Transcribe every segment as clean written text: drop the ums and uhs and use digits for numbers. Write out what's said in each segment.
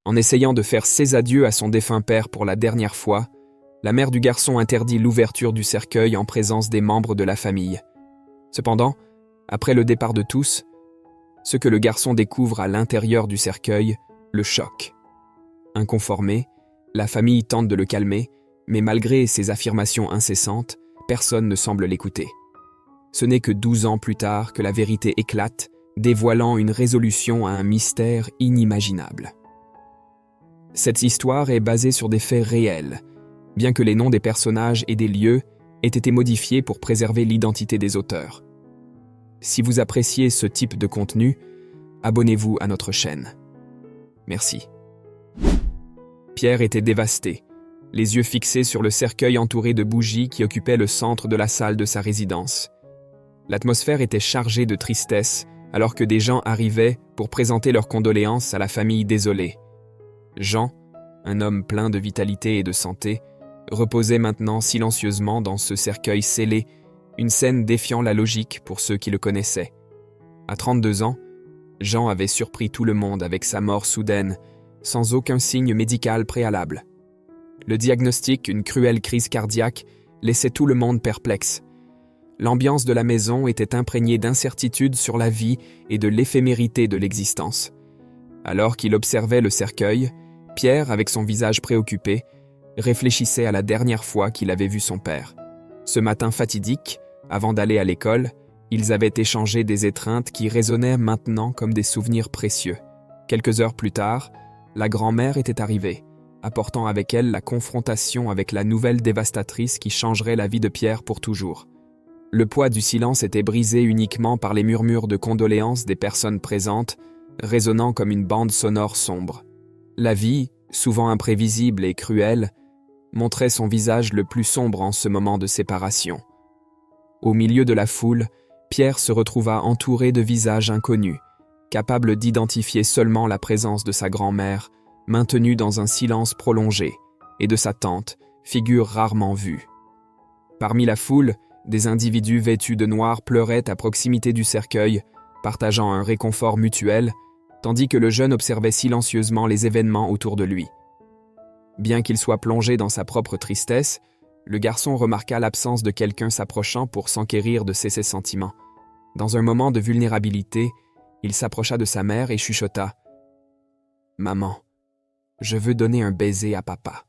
En essayant de faire ses adieux à son défunt père pour la dernière fois, la mère du garçon interdit l'ouverture du cercueil en présence des membres de la famille. Cependant, après le départ de tous, ce que le garçon découvre à l'intérieur du cercueil le choque. Inconformé, la famille tente de le calmer, mais malgré ses affirmations incessantes, personne ne semble l'écouter. Ce n'est que 12 ans plus tard que la vérité éclate, dévoilant une résolution à un mystère inimaginable. Cette histoire est basée sur des faits réels, bien que les noms des personnages et des lieux aient été modifiés pour préserver l'identité des auteurs. Si vous appréciez ce type de contenu, abonnez-vous à notre chaîne. Merci. Pierre était dévasté, les yeux fixés sur le cercueil entouré de bougies qui occupait le centre de la salle de sa résidence. L'atmosphère était chargée de tristesse alors que des gens arrivaient pour présenter leurs condoléances à la famille désolée. Jean, un homme plein de vitalité et de santé, reposait maintenant silencieusement dans ce cercueil scellé, une scène défiant la logique pour ceux qui le connaissaient. À 32 ans, Jean avait surpris tout le monde avec sa mort soudaine, sans aucun signe médical préalable. Le diagnostic, une cruelle crise cardiaque, laissait tout le monde perplexe. L'ambiance de la maison était imprégnée d'incertitude sur la vie et de l'éphémérité de l'existence. Alors qu'il observait le cercueil, Pierre, avec son visage préoccupé, réfléchissait à la dernière fois qu'il avait vu son père. Ce matin fatidique, avant d'aller à l'école, ils avaient échangé des étreintes qui résonnaient maintenant comme des souvenirs précieux. Quelques heures plus tard, la grand-mère était arrivée, apportant avec elle la confrontation avec la nouvelle dévastatrice qui changerait la vie de Pierre pour toujours. Le poids du silence était brisé uniquement par les murmures de condoléances des personnes présentes, résonnant comme une bande sonore sombre. La vie, souvent imprévisible et cruelle, montrait son visage le plus sombre en ce moment de séparation. Au milieu de la foule, Pierre se retrouva entouré de visages inconnus, capable d'identifier seulement la présence de sa grand-mère, maintenue dans un silence prolongé, et de sa tante, figure rarement vue. Parmi la foule, des individus vêtus de noir pleuraient à proximité du cercueil, partageant un réconfort mutuel, tandis que le jeune observait silencieusement les événements autour de lui. Bien qu'il soit plongé dans sa propre tristesse, le garçon remarqua l'absence de quelqu'un s'approchant pour s'enquérir de ses sentiments. Dans un moment de vulnérabilité, il s'approcha de sa mère et chuchota « Maman, je veux donner un baiser à papa. »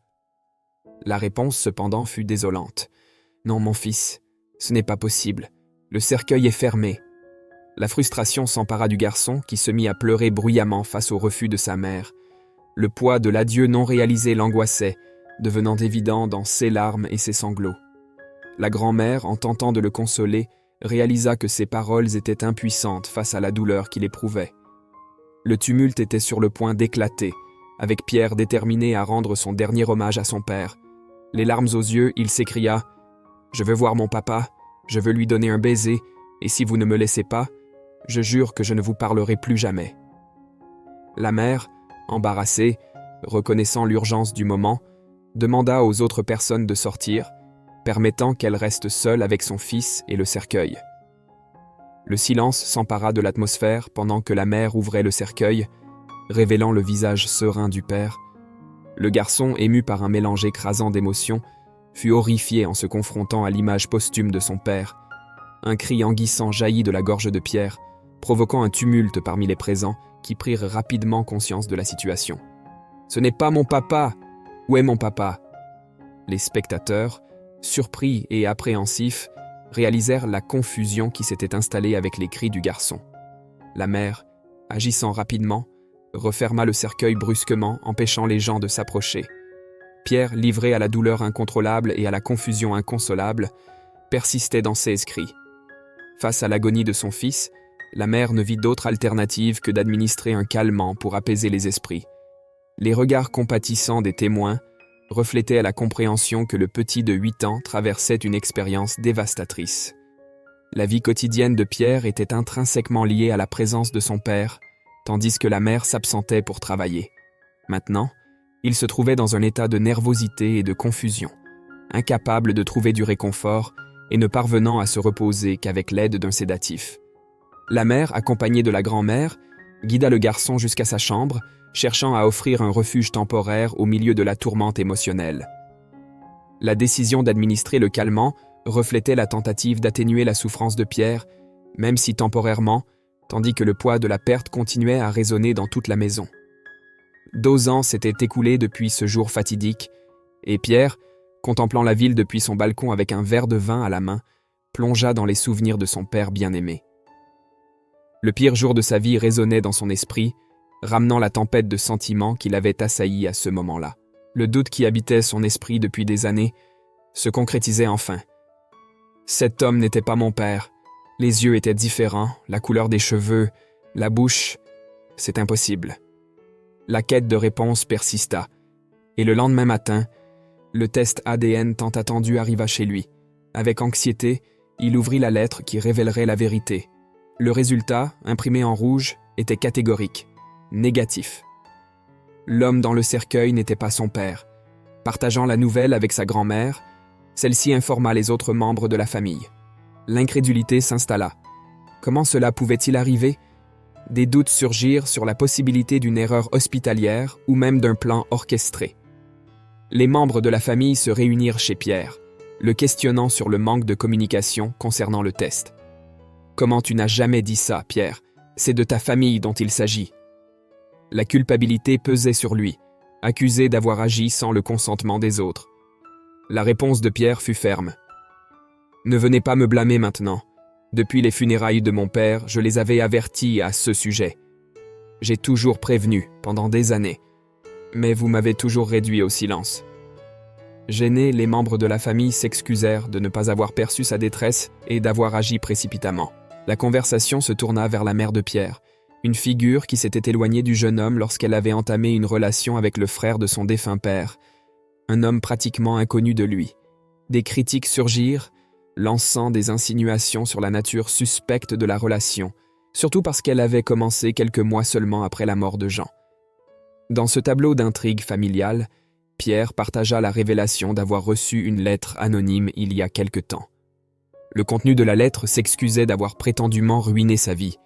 La réponse, cependant, fut désolante. « Non, mon fils, ce n'est pas possible. Le cercueil est fermé. » La frustration s'empara du garçon qui se mit à pleurer bruyamment face au refus de sa mère. Le poids de l'adieu non réalisé l'angoissait, devenant évident dans ses larmes et ses sanglots. La grand-mère, en tentant de le consoler, réalisa que ses paroles étaient impuissantes face à la douleur qu'il éprouvait. Le tumulte était sur le point d'éclater, avec Pierre déterminé à rendre son dernier hommage à son père. Les larmes aux yeux, il s'écria « Je veux voir mon papa, je veux lui donner un baiser, et si vous ne me laissez pas, je jure que je ne vous parlerai plus jamais. » La mère, embarrassée, reconnaissant l'urgence du moment, demanda aux autres personnes de sortir, permettant qu'elle reste seule avec son fils et le cercueil. Le silence s'empara de l'atmosphère pendant que la mère ouvrait le cercueil, révélant le visage serein du père. Le garçon, ému par un mélange écrasant d'émotions, fut horrifié en se confrontant à l'image posthume de son père. Un cri anguissant jaillit de la gorge de Pierre, provoquant un tumulte parmi les présents qui prirent rapidement conscience de la situation. « Ce n'est pas mon papa! Où est mon papa ?» Les spectateurs, surpris et appréhensifs, réalisèrent la confusion qui s'était installée avec les cris du garçon. La mère, agissant rapidement, referma le cercueil brusquement, empêchant les gens de s'approcher. Pierre, livré à la douleur incontrôlable et à la confusion inconsolable, persistait dans ses cris. Face à l'agonie de son fils, la mère ne vit d'autre alternative que d'administrer un calmant pour apaiser les esprits. Les regards compatissants des témoins reflétaient la compréhension que le petit de 8 ans traversait une expérience dévastatrice. La vie quotidienne de Pierre était intrinsèquement liée à la présence de son père, tandis que la mère s'absentait pour travailler. Maintenant, il se trouvait dans un état de nervosité et de confusion, incapable de trouver du réconfort et ne parvenant à se reposer qu'avec l'aide d'un sédatif. La mère, accompagnée de la grand-mère, guida le garçon jusqu'à sa chambre, cherchant à offrir un refuge temporaire au milieu de la tourmente émotionnelle. La décision d'administrer le calmant reflétait la tentative d'atténuer la souffrance de Pierre, même si temporairement, tandis que le poids de la perte continuait à résonner dans toute la maison. 2 ans s'étaient écoulés depuis ce jour fatidique, et Pierre, contemplant la ville depuis son balcon avec un verre de vin à la main, plongea dans les souvenirs de son père bien-aimé. Le pire jour de sa vie résonnait dans son esprit, ramenant la tempête de sentiments qui l'avait assailli à ce moment-là. Le doute qui habitait son esprit depuis des années se concrétisait enfin. Cet homme n'était pas mon père. Les yeux étaient différents, la couleur des cheveux, la bouche, c'est impossible. La quête de réponse persista, et le lendemain matin, le test ADN tant attendu arriva chez lui. Avec anxiété, il ouvrit la lettre qui révélerait la vérité. Le résultat, imprimé en rouge, était catégorique, négatif. L'homme dans le cercueil n'était pas son père. Partageant la nouvelle avec sa grand-mère, celle-ci informa les autres membres de la famille. L'incrédulité s'installa. Comment cela pouvait-il arriver? Des doutes surgirent sur la possibilité d'une erreur hospitalière ou même d'un plan orchestré. Les membres de la famille se réunirent chez Pierre, le questionnant sur le manque de communication concernant le test. « Comment tu n'as jamais dit ça, Pierre? C'est de ta famille dont il s'agit. » La culpabilité pesait sur lui, accusé d'avoir agi sans le consentement des autres. La réponse de Pierre fut ferme. « Ne venez pas me blâmer maintenant. Depuis les funérailles de mon père, je les avais avertis à ce sujet. J'ai toujours prévenu, pendant des années. Mais vous m'avez toujours réduit au silence. » Gênés, les membres de la famille s'excusèrent de ne pas avoir perçu sa détresse et d'avoir agi précipitamment. La conversation se tourna vers la mère de Pierre, une figure qui s'était éloignée du jeune homme lorsqu'elle avait entamé une relation avec le frère de son défunt père, un homme pratiquement inconnu de lui. Des critiques surgirent, lançant des insinuations sur la nature suspecte de la relation, surtout parce qu'elle avait commencé quelques mois seulement après la mort de Jean. Dans ce tableau d'intrigue familiale, Pierre partagea la révélation d'avoir reçu une lettre anonyme il y a quelque temps. Le contenu de la lettre s'excusait d'avoir prétendument ruiné sa vie.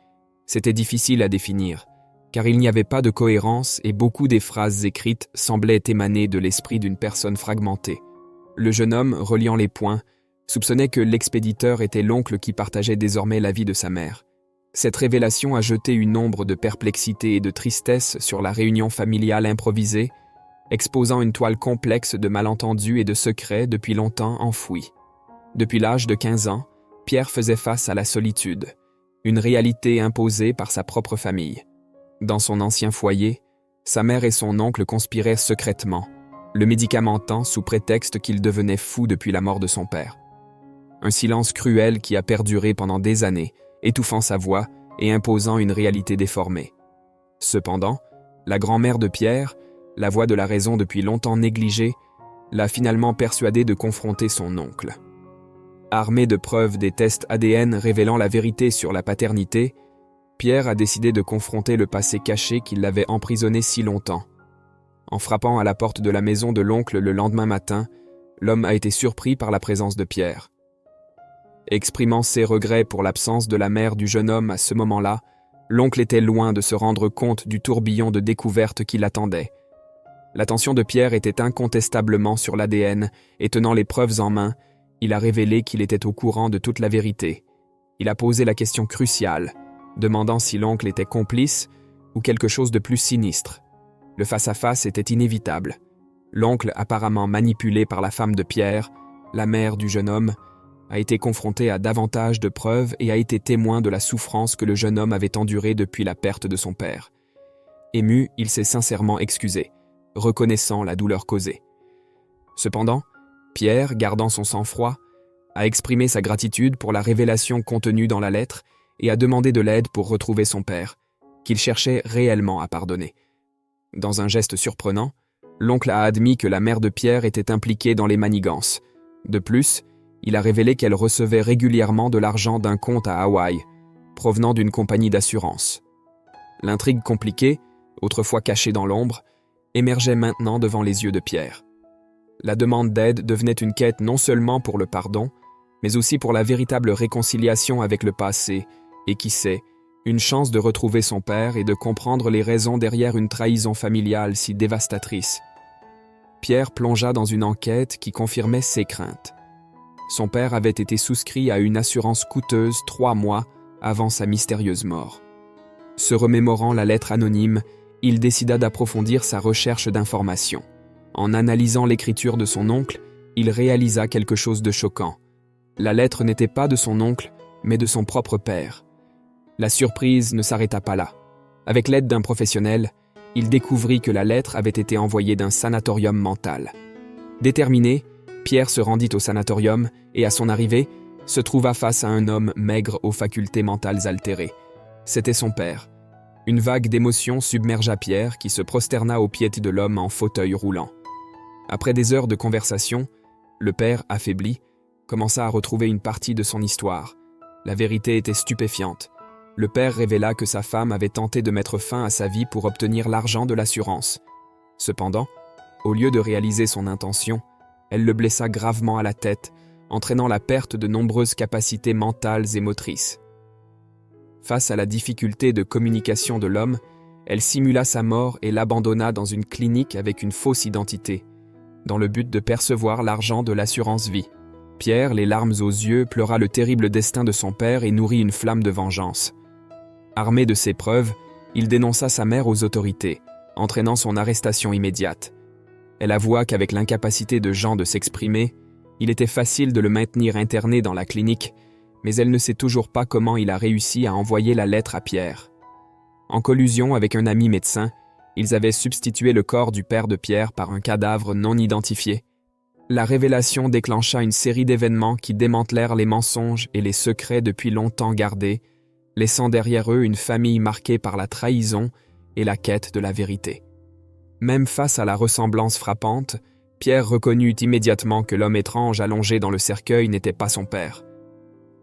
C'était difficile à définir, car il n'y avait pas de cohérence et beaucoup des phrases écrites semblaient émaner de l'esprit d'une personne fragmentée. Le jeune homme, reliant les points, soupçonnait que l'expéditeur était l'oncle qui partageait désormais la vie de sa mère. Cette révélation a jeté une ombre de perplexité et de tristesse sur la réunion familiale improvisée, exposant une toile complexe de malentendus et de secrets depuis longtemps enfouis. Depuis l'âge de 15 ans, Pierre faisait face à la solitude, une réalité imposée par sa propre famille. Dans son ancien foyer, sa mère et son oncle conspiraient secrètement, le médicamentant sous prétexte qu'il devenait fou depuis la mort de son père. Un silence cruel qui a perduré pendant des années, étouffant sa voix et imposant une réalité déformée. Cependant, la grand-mère de Pierre, la voix de la raison depuis longtemps négligée, l'a finalement persuadé de confronter son oncle. Armé de preuves des tests ADN révélant la vérité sur la paternité, Pierre a décidé de confronter le passé caché qui l'avait emprisonné si longtemps. En frappant à la porte de la maison de l'oncle le lendemain matin, l'homme a été surpris par la présence de Pierre. Exprimant ses regrets pour l'absence de la mère du jeune homme à ce moment-là, l'oncle était loin de se rendre compte du tourbillon de découvertes qui l'attendait. L'attention de Pierre était incontestablement sur l'ADN et tenant les preuves en main, il a révélé qu'il était au courant de toute la vérité. Il a posé la question cruciale, demandant si l'oncle était complice ou quelque chose de plus sinistre. Le face-à-face était inévitable. L'oncle, apparemment manipulé par la femme de Pierre, la mère du jeune homme, a été confronté à davantage de preuves et a été témoin de la souffrance que le jeune homme avait endurée depuis la perte de son père. Ému, il s'est sincèrement excusé, reconnaissant la douleur causée. Cependant, Pierre, gardant son sang-froid, a exprimé sa gratitude pour la révélation contenue dans la lettre et a demandé de l'aide pour retrouver son père, qu'il cherchait réellement à pardonner. Dans un geste surprenant, l'oncle a admis que la mère de Pierre était impliquée dans les manigances. De plus, il a révélé qu'elle recevait régulièrement de l'argent d'un compte à Hawaï, provenant d'une compagnie d'assurance. L'intrigue compliquée, autrefois cachée dans l'ombre, émergeait maintenant devant les yeux de Pierre. La demande d'aide devenait une quête non seulement pour le pardon, mais aussi pour la véritable réconciliation avec le passé et, qui sait, Une chance de retrouver son père et de comprendre les raisons derrière une trahison familiale si dévastatrice. Pierre plongea dans une enquête qui confirmait ses craintes. Son père avait été souscrit à une assurance coûteuse 3 mois avant sa mystérieuse mort. Se remémorant la lettre anonyme, il décida d'approfondir sa recherche d'informations. En analysant l'écriture de son oncle, il réalisa quelque chose de choquant. La lettre n'était pas de son oncle, mais de son propre père. La surprise ne s'arrêta pas là. Avec l'aide d'un professionnel, il découvrit que la lettre avait été envoyée d'un sanatorium mental. Déterminé, Pierre se rendit au sanatorium et, à son arrivée, se trouva face à un homme maigre aux facultés mentales altérées. C'était son père. Une vague d'émotions submergea Pierre qui se prosterna aux pieds de l'homme en fauteuil roulant. Après des heures de conversation, le père, affaibli, commença à retrouver une partie de son histoire. La vérité était stupéfiante. Le père révéla que sa femme avait tenté de mettre fin à sa vie pour obtenir l'argent de l'assurance. Cependant, au lieu de réaliser son intention, elle le blessa gravement à la tête, entraînant la perte de nombreuses capacités mentales et motrices. Face à la difficulté de communication de l'homme, elle simula sa mort et l'abandonna dans une clinique avec une fausse identité, dans le but de percevoir l'argent de l'assurance vie. Pierre, les larmes aux yeux, pleura le terrible destin de son père et nourrit une flamme de vengeance. Armé de ces preuves, il dénonça sa mère aux autorités, entraînant son arrestation immédiate. Elle avoua qu'avec l'incapacité de Jean de s'exprimer, il était facile de le maintenir interné dans la clinique, mais elle ne sait toujours pas comment il a réussi à envoyer la lettre à Pierre. En collusion avec un ami médecin, ils avaient substitué le corps du père de Pierre par un cadavre non identifié. La révélation déclencha une série d'événements qui démantelèrent les mensonges et les secrets depuis longtemps gardés, laissant derrière eux une famille marquée par la trahison et la quête de la vérité. Même face à la ressemblance frappante, Pierre reconnut immédiatement que l'homme étrange allongé dans le cercueil n'était pas son père.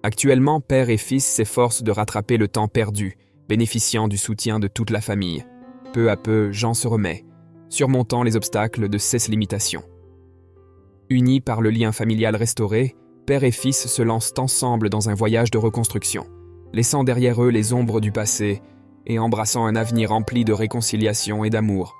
Actuellement, père et fils s'efforcent de rattraper le temps perdu, bénéficiant du soutien de toute la famille. Peu à peu, Jean se remet, surmontant les obstacles de ses limitations. Unis par le lien familial restauré, père et fils se lancent ensemble dans un voyage de reconstruction, laissant derrière eux les ombres du passé et embrassant un avenir rempli de réconciliation et d'amour.